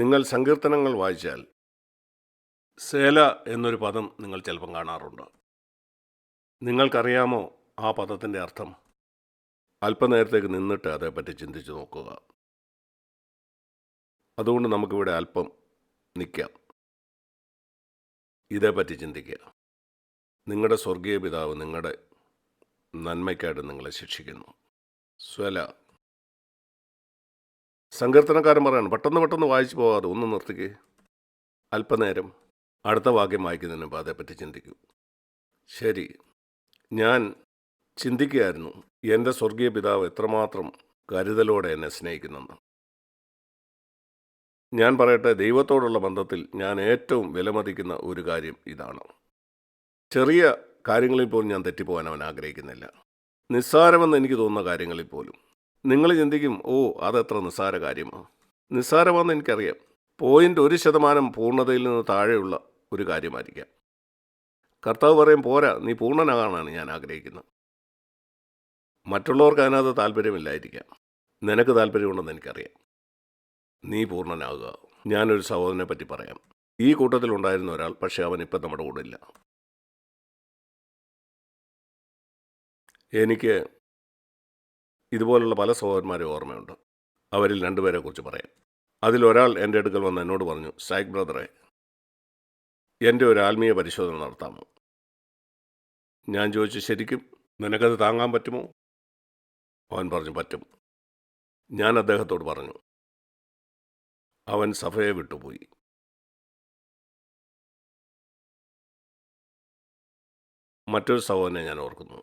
നിങ്ങൾ സങ്കീർത്തനങ്ങൾ വായിച്ചാൽ സേല എന്നൊരു പദം നിങ്ങൾ ചിലപ്പം കാണാറുണ്ട്. നിങ്ങൾക്കറിയാമോ ആ പദത്തിൻ്റെ അർത്ഥം? അല്പനേരത്തേക്ക് നിന്നിട്ട് അതേപ്പറ്റി ചിന്തിച്ച് നോക്കുക. അതുകൊണ്ട് നമുക്കിവിടെ അല്പം നിൽക്കാം, ഇതേപ്പറ്റി ചിന്തിക്കുക. നിങ്ങളുടെ സ്വർഗീയ പിതാവ് നിങ്ങളുടെ നന്മയ്ക്കായിട്ട് നിങ്ങളെ ശിക്ഷിക്കുന്നു. സ്വല. സങ്കീർത്തനക്കാരൻ പറയാണ്, പെട്ടെന്ന് വായിച്ചു പോകാതെ ഒന്ന് നിർത്തിക്കേ, അല്പനേരം അടുത്ത വാക്യം വായിക്കുന്നതിന് മുമ്പ് അതേപ്പറ്റി ചിന്തിക്കൂ. ശരി, ഞാൻ ചിന്തിക്കുകയായിരുന്നു എൻ്റെ സ്വർഗീയ പിതാവ് എത്രമാത്രം കരുതലോടെ എന്നെ സ്നേഹിക്കുന്നെന്ന്. ഞാൻ പറയട്ടെ, ദൈവത്തോടുള്ള ബന്ധത്തിൽ ഞാൻ ഏറ്റവും വിലമതിക്കുന്ന ഒരു കാര്യം ഇതാണ്. ചെറിയ കാര്യങ്ങളിൽ പോലും ഞാൻ തെറ്റിപ്പോകാൻ അവൻ ആഗ്രഹിക്കുന്നില്ല. നിസ്സാരമെന്ന് എനിക്ക് തോന്നുന്ന കാര്യങ്ങളിൽ പോലും. നിങ്ങൾ ചിന്തിക്കും, ഓ അതെത്ര നിസ്സാര കാര്യമാണ്. നിസ്സാരമാണെന്ന് എനിക്കറിയാം. 0.1% പൂർണ്ണതയിൽ നിന്ന് താഴെയുള്ള ഒരു കാര്യമായിരിക്കാം. കർത്താവ് പറയും, പോരാ, നീ പൂർണ്ണനാകാനാണ് ഞാൻ ആഗ്രഹിക്കുന്നത്. മറ്റുള്ളവർക്ക് അതിനകത്ത് താല്പര്യമില്ലായിരിക്കാം, നിനക്ക് താല്പര്യമുണ്ടെന്ന് എനിക്കറിയാം. നീ പൂർണ്ണനാകുക. ഞാനൊരു സഹോദരനെ പറ്റി പറയാം. ഈ കൂട്ടത്തിലുണ്ടായിരുന്ന ഒരാൾ, പക്ഷേ അവൻ ഇപ്പം നമ്മുടെ കൂടെ ഇല്ല. എനിക്ക് ഇതുപോലുള്ള പല സഹോദരന്മാരെ ഓർമ്മയുണ്ട്. അവരിൽ 2 പേരെ കുറിച്ച് പറയാം. അതിലൊരാൾ എൻ്റെ അടുക്കൽ വന്ന് എന്നോട് പറഞ്ഞു, സായിക് ബ്രദറെ, എൻ്റെ ഒരു ആത്മീയ പരിശോധന നടത്താമോ? ഞാൻ ചോദിച്ചു, ശരിക്കും നിനക്കത് താങ്ങാൻ പറ്റുമോ? അവൻ പറഞ്ഞു, പറ്റും. ഞാൻ അദ്ദേഹത്തോട് പറഞ്ഞു, അവൻ സഭയെ വിട്ടുപോയി. മറ്റൊരു സഹോദരനെ ഞാൻ ഓർക്കുന്നു.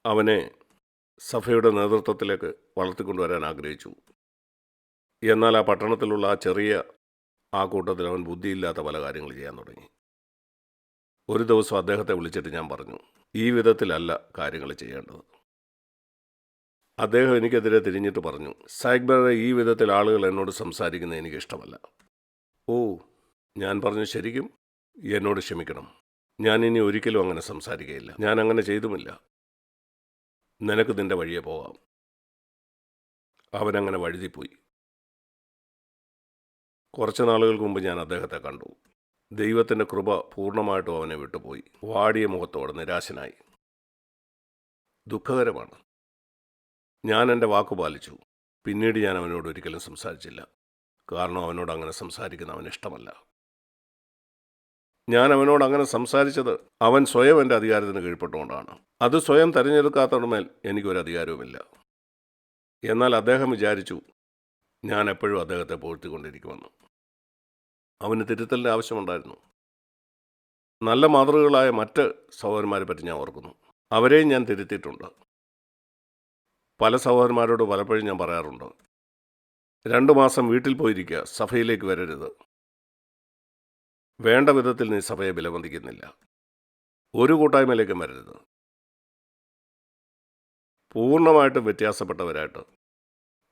അവനെ സഭയുടെ നേതൃത്വത്തിലേക്ക് വളർത്തിക്കൊണ്ടുവരാൻ ആഗ്രഹിച്ചു. എന്നാൽ ആ പട്ടണത്തിലുള്ള ആ ചെറിയ കൂട്ടത്തിൽ അവൻ ബുദ്ധിയില്ലാത്ത പല കാര്യങ്ങൾ ചെയ്യാൻ തുടങ്ങി. ഒരു ദിവസം അദ്ദേഹത്തെ വിളിച്ചിട്ട് ഞാൻ പറഞ്ഞു, ഈ വിധത്തിലല്ല കാര്യങ്ങൾ ചെയ്യേണ്ടത്. അദ്ദേഹം എനിക്കെതിരെ തിരിഞ്ഞിട്ട് പറഞ്ഞു, സായിക് ബ്രദറെ, ഈ വിധത്തിൽ ആളുകൾ എന്നോട് സംസാരിക്കുന്നത് എനിക്കിഷ്ടമല്ല. ഓ, ഞാൻ പറഞ്ഞു, ശരിക്കും എന്നോട് ക്ഷമിക്കണം. ഞാൻ ഇനി ഒരിക്കലും അങ്ങനെ സംസാരിക്കുകയില്ല. ഞാൻ അങ്ങനെ ചെയ്തുമില്ല. നിനക്ക് നിൻ്റെ വഴിയെ പോകാം. അവനങ്ങനെ വഴുതിപ്പോയി. കുറച്ച് നാളുകൾക്ക് മുമ്പ് ഞാൻ അദ്ദേഹത്തെ കണ്ടു. ദൈവത്തിൻ്റെ കൃപ പൂർണ്ണമായിട്ടും അവനെ വിട്ടുപോയി. വാടിയ മുഖത്തോടെ നിരാശനായി. ദുഃഖകരമാണ്. ഞാൻ എൻ്റെ വാക്ക് പാലിച്ചു. പിന്നീട് ഞാൻ അവനോട് ഒരിക്കലും സംസാരിച്ചില്ല. കാരണം അവനോട് അങ്ങനെ സംസാരിക്കുന്ന അവന് ഇഷ്ടമല്ല. ഞാൻ അവനോട് അങ്ങനെ സംസാരിച്ചത് അവൻ സ്വയം എൻ്റെ അധികാരത്തിന് കീഴ്പ്പെട്ടുകൊണ്ടാണ്. അത് സ്വയം തിരഞ്ഞെടുക്കാത്തതുമേൽ എനിക്കൊരു അധികാരവുമില്ല. എന്നാൽ അദ്ദേഹം വിചാരിച്ചു ഞാൻ എപ്പോഴും അദ്ദേഹത്തെ പുകഴ്ത്തിക്കൊണ്ടിരിക്കുമെന്ന്. അവന് തിരുത്തലിൻ്റെ ആവശ്യമുണ്ടായിരുന്നു. നല്ല മാതൃകകളായ മറ്റ് സഹോദരന്മാരെ പറ്റി ഞാൻ ഓർക്കുന്നു. അവരെയും ഞാൻ തിരുത്തിയിട്ടുണ്ട്. പല സഹോദരന്മാരോട് പലപ്പോഴും ഞാൻ പറയാറുണ്ട്, 2 മാസം വീട്ടിൽ പോയിരിക്കുക, സഭയിലേക്ക് വരരുത്. വേണ്ട വിധത്തിൽ നീ സഭയെ വിലമതിക്കുന്നില്ല. ഒരു കൂട്ടായ്മയിലേക്കും വരരുത്. പൂർണ്ണമായിട്ടും വ്യത്യാസപ്പെട്ടവരായിട്ട്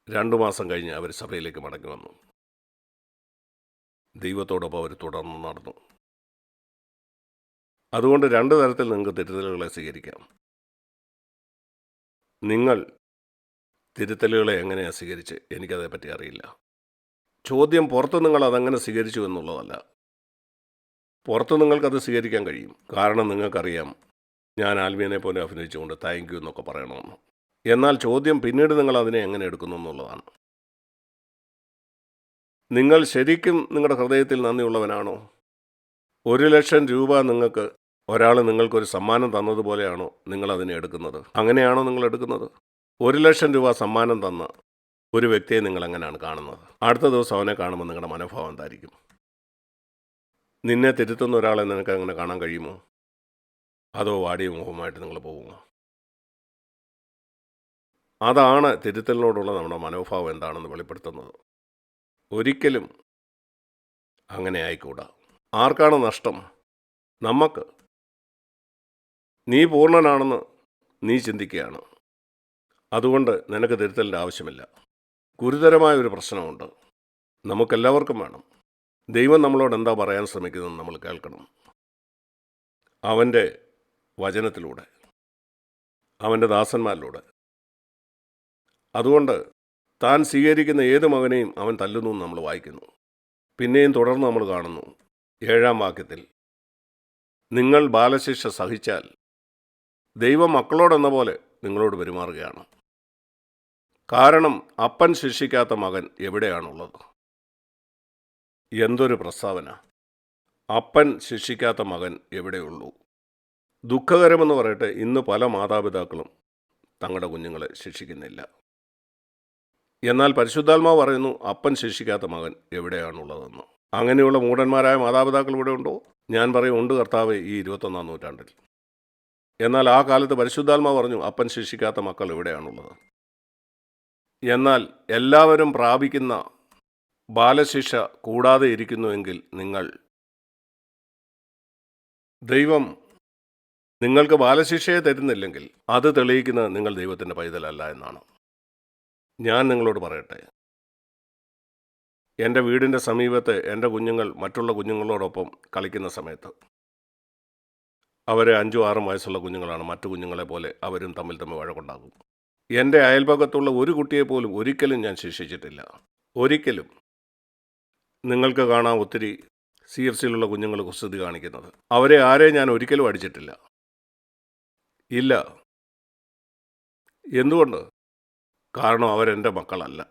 2 മാസം കഴിഞ്ഞ് അവർ സഭയിലേക്ക് മടങ്ങി വന്നു. ദൈവത്തോടൊപ്പം അവർ തുടർന്ന് നടന്നു. അതുകൊണ്ട് 2 തരത്തിൽ നിങ്ങൾക്ക് തിരുത്തലുകളെ സ്വീകരിക്കാം. നിങ്ങൾ തിരുത്തലുകളെ എങ്ങനെയാണ് സ്വീകരിച്ച് എനിക്കതേപ്പറ്റി അറിയില്ല. ചോദ്യം പുറത്ത് നിങ്ങൾ അതെങ്ങനെ സ്വീകരിച്ചു എന്നുള്ളതല്ല. പുറത്ത് നിങ്ങൾക്കത് സ്വീകരിക്കാൻ കഴിയും. കാരണം നിങ്ങൾക്കറിയാം ഞാൻ ആൽവിയനെ പോലെ അഭിനയിച്ചുകൊണ്ട് താങ്ക് യു എന്നൊക്കെ പറയണമെന്ന്. എന്നാൽ ചോദ്യം പിന്നീട് നിങ്ങൾ അതിനെ എങ്ങനെ എടുക്കുന്നു എന്നുള്ളതാണ്. നിങ്ങൾ ശരിക്കും നിങ്ങളുടെ ഹൃദയത്തിൽ നന്ദിയുള്ളവനാണോ? 1,00,000 രൂപ ഒരാൾ നിങ്ങൾക്കൊരു സമ്മാനം തന്നതുപോലെയാണോ നിങ്ങളതിനെ എടുക്കുന്നത്? അങ്ങനെയാണോ നിങ്ങൾ എടുക്കുന്നത്? 1,00,000 രൂപ സമ്മാനം തന്ന ഒരു വ്യക്തിയെ നിങ്ങൾ എങ്ങനെയാണ് കാണുന്നത്? അടുത്ത ദിവസം അവനെ കാണുമ്പോൾ നിങ്ങളുടെ മനോഭാവം എന്തായിരിക്കും? നിന്നെ തിരുത്തുന്ന ഒരാളെ നിനക്ക് അങ്ങനെ കാണാൻ കഴിയുമോ? അതോ വാടിയ മുഖമായിട്ട് നിങ്ങൾ പോകുമോ? അതാണ് തിരുത്തലിനോടുള്ള നമ്മുടെ മനോഭാവം എന്താണെന്ന് വെളിപ്പെടുത്തുന്നത്. ഒരിക്കലും അങ്ങനെ ആയിക്കൂടാ. ആർക്കാണ് നഷ്ടം? നമുക്ക്. നീ പൂർണ്ണനാണെന്ന് നീ ചിന്തിക്കുകയാണ്. അതുകൊണ്ട് നിനക്ക് തിരുത്തലിൻ്റെ ആവശ്യമില്ല. ഗുരുതരമായ ഒരു പ്രശ്നമുണ്ട്. നമുക്കെല്ലാവർക്കും വേണം. ദൈവം നമ്മളോട് എന്താ പറയാൻ ശ്രമിക്കുന്നതെന്ന് നമ്മൾ കേൾക്കണം. അവൻ്റെ വചനത്തിലൂടെ, അവൻ്റെ ദാസന്മാരിലൂടെ. അതുകൊണ്ട് താൻ സ്വീകരിക്കുന്ന ഏത് മകനെയും അവൻ തല്ലുന്നു എന്ന് നമ്മൾ വായിക്കുന്നു. പിന്നെയും തുടർന്ന് നമ്മൾ കാണുന്നു 7-ാം വാക്യത്തിൽ, നിങ്ങൾ ബാലശിക്ഷ സഹിച്ചാൽ ദൈവം മക്കളോടെന്ന പോലെ നിങ്ങളോട് പെരുമാറുകയാണ്. കാരണം അപ്പൻ ശിക്ഷിക്കാത്ത മകൻ എവിടെയാണുള്ളത്? എന്തൊരു പ്രസ്താവന! അപ്പൻ ശിക്ഷിക്കാത്ത മകൻ എവിടെയുള്ളൂ? ദുഃഖകരമെന്ന് പറയട്ടെ, ഇന്ന് പല മാതാപിതാക്കളും തങ്ങളുടെ കുഞ്ഞുങ്ങളെ ശിക്ഷിക്കുന്നില്ല. എന്നാൽ പരിശുദ്ധാത്മാവ് പറയുന്നു, അപ്പൻ ശിക്ഷിക്കാത്ത മകൻ എവിടെയാണുള്ളതെന്ന്. അങ്ങനെയുള്ള മൂഢന്മാരായ മാതാപിതാക്കൾ ഇവിടെ ഉണ്ടോ? ഞാൻ പറയും, ഉണ്ട് കർത്താവേ, ഈ 21-ാം നൂറ്റാണ്ടിൽ. എന്നാൽ ആ കാലത്ത് പരിശുദ്ധാത്മാവ് പറഞ്ഞു, അപ്പൻ ശിക്ഷിക്കാത്ത മക്കൾ എവിടെയാണുള്ളത്? എന്നാൽ എല്ലാവരും പ്രാപിക്കുന്ന ബാലശിക്ഷ കൂടാതെ ഇരിക്കുന്നുവെങ്കിൽ ദൈവം നിങ്ങൾക്ക് ബാലശിക്ഷയെ തരുന്നില്ലെങ്കിൽ അത് തെളിയിക്കുന്നത് നിങ്ങൾ ദൈവത്തിൻ്റെ പൈതലല്ല എന്നാണ്. ഞാൻ നിങ്ങളോട് പറയട്ടെ, എൻ്റെ വീടിൻ്റെ സമീപത്ത് എൻ്റെ കുഞ്ഞുങ്ങൾ മറ്റുള്ള കുഞ്ഞുങ്ങളോടൊപ്പം കളിക്കുന്ന സമയത്ത്, അവർ 5-6 വയസ്സുള്ള കുഞ്ഞുങ്ങളാണ്, മറ്റു കുഞ്ഞുങ്ങളെ പോലെ അവരും തമ്മിൽ വഴക്കുണ്ടാകും. എൻ്റെ അയൽപക്കത്തുള്ള ഒരു കുട്ടിയെപ്പോലും ഒരിക്കലും ഞാൻ ശിക്ഷിച്ചിട്ടില്ല. ഒരിക്കലും. നിങ്ങൾക്ക് കാണാം ഒത്തിരി CFCയിലുള്ള കുഞ്ഞുങ്ങൾ കുസൃതി കാണിക്കുന്നത്. അവരെ ആരെയും ഞാൻ ഒരിക്കലും അടിച്ചിട്ടില്ല. ഇല്ല. എന്തുകൊണ്ട്? കാരണം അവരെൻ്റെ മക്കളല്ല.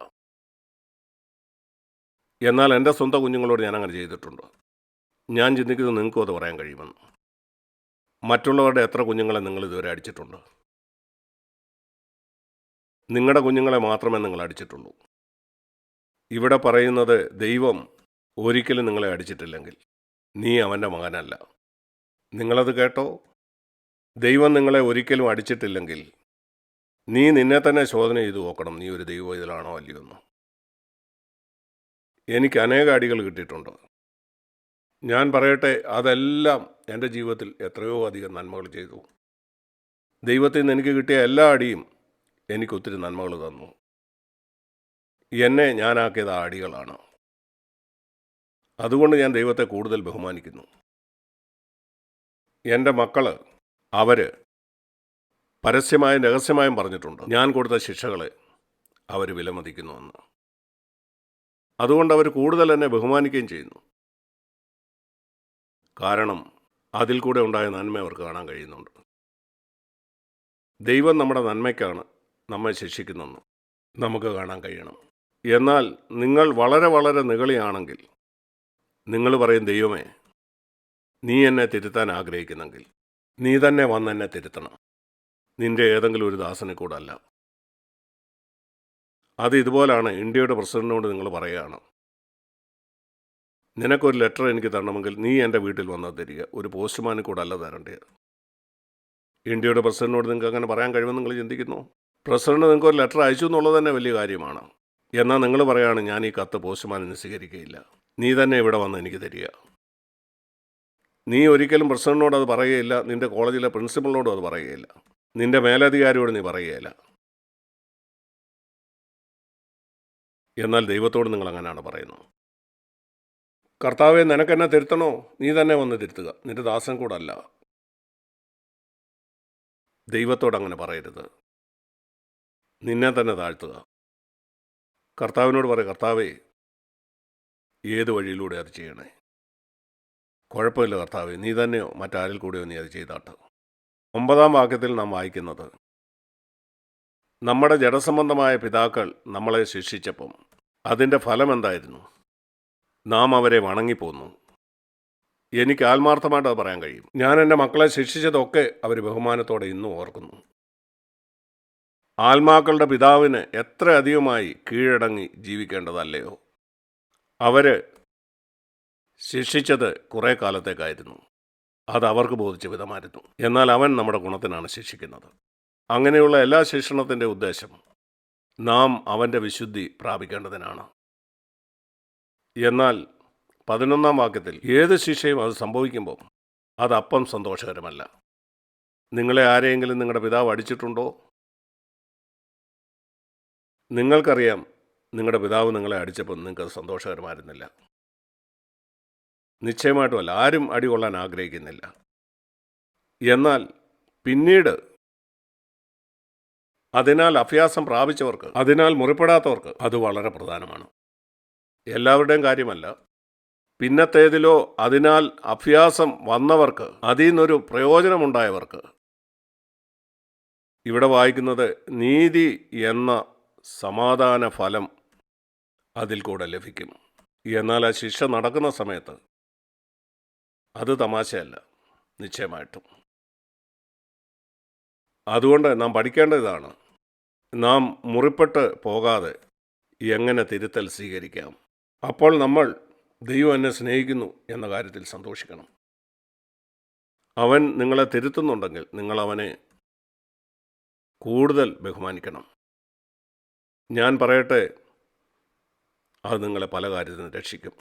എന്നാൽ എൻ്റെ സ്വന്തം കുഞ്ഞുങ്ങളോട് ഞാൻ അങ്ങനെ ചെയ്തിട്ടുണ്ട്. ഞാൻ ചിന്തിക്കുന്നത് നിങ്ങൾക്കും അത് പറയാൻ കഴിയുമെന്ന്. മറ്റുള്ളവരുടെ എത്ര കുഞ്ഞുങ്ങളെ നിങ്ങൾ ഇതുവരെ അടിച്ചിട്ടുണ്ട്? നിങ്ങളുടെ കുഞ്ഞുങ്ങളെ മാത്രമേ നിങ്ങൾ അടിച്ചിട്ടുള്ളൂ. ഇവിടെ പറയുന്നത്, ദൈവം ഒരിക്കലും നിങ്ങളെ അടിച്ചിട്ടില്ലെങ്കിൽ നീ അവൻ്റെ മകനല്ല. നിങ്ങളത് കേട്ടോ? ദൈവം നിങ്ങളെ ഒരിക്കലും അടിച്ചിട്ടില്ലെങ്കിൽ നീ നിന്നെ തന്നെ ശോധന ചെയ്ത് നോക്കണം, നീ ഒരു ദൈവ ഇതിലാണോ അല്ലയോ എന്ന്. എനിക്ക് അനേക അടികൾ കിട്ടിയിട്ടുണ്ട്. ഞാൻ പറയട്ടെ, അതെല്ലാം എൻ്റെ ജീവിതത്തിൽ എത്രയോ അധികം നന്മകൾ ചെയ്തു. ദൈവത്തിൽ നിന്ന് എനിക്ക് കിട്ടിയ എല്ലാ അടിയും എനിക്കൊത്തിരി നന്മകൾ തന്നു. എന്നെ ഞാനാക്കിയത് ആ അടികളാണ്. അതുകൊണ്ട് ഞാൻ ദൈവത്തെ കൂടുതൽ ബഹുമാനിക്കുന്നു. എൻ്റെ മക്കൾ അവർ പരസ്യമായും രഹസ്യമായും പറഞ്ഞിട്ടുണ്ട്, ഞാൻ കൊടുത്ത ശിക്ഷകളെ അവർ വിലമതിക്കുന്നുവെന്ന്. അതുകൊണ്ട് അവർ കൂടുതൽ എന്നെ ബഹുമാനിക്കുകയും ചെയ്യുന്നു. കാരണം അതിൽ കൂടെ ഉണ്ടായ നന്മ അവർക്ക് കാണാൻ കഴിയുന്നുണ്ട്. ദൈവം നമ്മുടെ നന്മയ്ക്കാണ് നമ്മെ ശിക്ഷിക്കുന്നതെന്ന് നമുക്ക് കാണാൻ കഴിയണം. എന്നാൽ നിങ്ങൾ വളരെ വളരെ നിഗളിയാണെങ്കിൽ നിങ്ങൾ പറയും, ദൈവമേ, നീ എന്നെ തിരുത്താൻ ആഗ്രഹിക്കുന്നെങ്കിൽ നീ തന്നെ വന്ന് എന്നെ തിരുത്തണം, നിൻ്റെ ഏതെങ്കിലും ഒരു ദാസനെ കൂടല്ല. അത് ഇതുപോലാണ്. ഇന്ത്യയുടെ പ്രസിഡന്റിനോട് നിങ്ങൾ പറയുകയാണ്, നിനക്കൊരു ലെറ്റർ എനിക്ക് തരണമെങ്കിൽ നീ എൻ്റെ വീട്ടിൽ വന്നാൽ തരിക, ഒരു പോസ്റ്റ്മാനിൽ കൂടെ അല്ല തരേണ്ടത്. ഇന്ത്യയുടെ പ്രസിഡന്റിനോട് നിങ്ങൾക്ക് അങ്ങനെ പറയാൻ കഴിയുമെന്ന് നിങ്ങൾ ചിന്തിക്കുന്നു? പ്രസിഡന്റ് നിങ്ങൾക്ക് ഒരു ലെറ്റർ അയച്ചു എന്നുള്ളത് തന്നെ വലിയ കാര്യമാണ്. എന്നാൽ നിങ്ങൾ പറയുകയാണ്, ഞാൻ ഈ കത്ത് പോസ്റ്റ്മാനിന് സ്വീകരിക്കുകയില്ല, നീ തന്നെ ഇവിടെ വന്ന് എനിക്ക് തരിക. നീ ഒരിക്കലും പ്രസിഡന്റിനോട് അത് പറയുകയില്ല, നിൻ്റെ കോളേജിലെ പ്രിൻസിപ്പളിനോടും അത് പറയുകയില്ല, നിൻ്റെ മേലധികാരിയോട് നീ പറയുകയില്ല. എന്നാൽ ദൈവത്തോട് നിങ്ങൾ അങ്ങനെയാണ് പറയുന്നത്. കർത്താവെ, നിനക്കെന്നെ തിരുത്തണോ? നീ തന്നെ വന്ന് തിരുത്തുക, നിൻ്റെ ദാസൻ കൂടല്ല. ദൈവത്തോട് അങ്ങനെ പറയരുത്. നിന്നെ തന്നെ താഴ്ത്തുക. കർത്താവിനോട് പറയുക, കർത്താവേ, ഏത് വഴിയിലൂടെ അത് ചെയ്യണേ, കുഴപ്പമില്ല കർത്താവേ, നീ തന്നെയോ മറ്റാരിൽ കൂടെയോ നീ അത് ചെയ്താട്ട്. 9-ാം വാക്യത്തിൽ നാം വായിക്കുന്നത്, നമ്മുടെ ജഡസംബന്ധമായ പിതാക്കൾ നമ്മളെ ശിക്ഷിച്ചപ്പം അതിൻ്റെ ഫലം എന്തായിരുന്നു? നാം അവരെ വണങ്ങിപ്പോന്നു. എനിക്ക് ആത്മാർത്ഥമായിട്ട് അത് പറയാൻ കഴിയും. ഞാൻ എൻ്റെ മക്കളെ ശിക്ഷിച്ചതൊക്കെ അവർ ബഹുമാനത്തോടെ ഇന്നും ഓർക്കുന്നു. ആത്മാക്കളുടെ പിതാവിന് എത്ര അധികമായി കീഴടങ്ങി ജീവിക്കേണ്ടതല്ലയോ? അവർ ശിക്ഷിച്ചത് കുറേ കാലത്തേക്കായിരുന്നു, അത് അവർക്ക് ബോധിച്ച വിധമായിരുന്നു. എന്നാൽ അവൻ നമ്മുടെ ഗുണത്തിനാണ് ശിക്ഷിക്കുന്നത്. അങ്ങനെയുള്ള എല്ലാ ശിക്ഷണത്തിൻ്റെ ഉദ്ദേശം നാം അവൻ്റെ വിശുദ്ധി പ്രാപിക്കേണ്ടതിനാണ്. എന്നാൽ 11-ാം വാക്യത്തിൽ ഏത് ശിക്ഷയും അത് സംഭവിക്കുമ്പോൾ അത് അപ്പം സന്തോഷകരമല്ല. നിങ്ങളെ ആരെയെങ്കിലും നിങ്ങളുടെ പിതാവ് അടിച്ചിട്ടുണ്ടോ? നിങ്ങൾക്കറിയാം, നിങ്ങളുടെ പിതാവ് നിങ്ങളെ അടിച്ചപ്പോൾ നിങ്ങൾക്കത് സന്തോഷകരമായിരുന്നില്ല. നിശ്ചയമായിട്ടുമല്ല, ആരും അടി കൊള്ളാൻ ആഗ്രഹിക്കുന്നില്ല. എന്നാൽ പിന്നീട് അതിനാൽ അഭ്യാസം പ്രാപിച്ചവർക്ക്, അതിനാൽ മുറിപ്പെടാത്തവർക്ക് അത് വളരെ പ്രധാനമാണ്. എല്ലാവരുടെയും കാര്യമല്ല. പിന്നത്തേതിലോ അതിനാൽ അഭ്യാസം വന്നവർക്ക്, അതിൽ നിന്നൊരു പ്രയോജനമുണ്ടായവർക്ക്. ഇവിടെ വായിക്കുന്നത് നീതി എന്ന സമാധാന ഫലം അതിൽ കൂടെ ലഭിക്കും. എന്നാൽ ആ ശിക്ഷ നടക്കുന്ന സമയത്ത് അത് തമാശയല്ല, നിശ്ചയമായിട്ടും. അതുകൊണ്ട് നാം പഠിക്കേണ്ടതാണ്, നാം മുറിപ്പെട്ട് പോകാതെ എങ്ങനെ തിരുത്തൽ സ്വീകരിക്കാം. അപ്പോൾ നമ്മൾ ദൈവം എന്നെ സ്നേഹിക്കുന്നു എന്ന കാര്യത്തിൽ സന്തോഷിക്കണം. അവൻ നിങ്ങളെ തിരുത്തുന്നുണ്ടെങ്കിൽ നിങ്ങൾ അവനെ കൂടുതൽ ബഹുമാനിക്കണം. ഞാൻ പറയട്ടെ, അത് നിങ്ങളെ പല കാര്യത്തിനും രക്ഷിക്കും.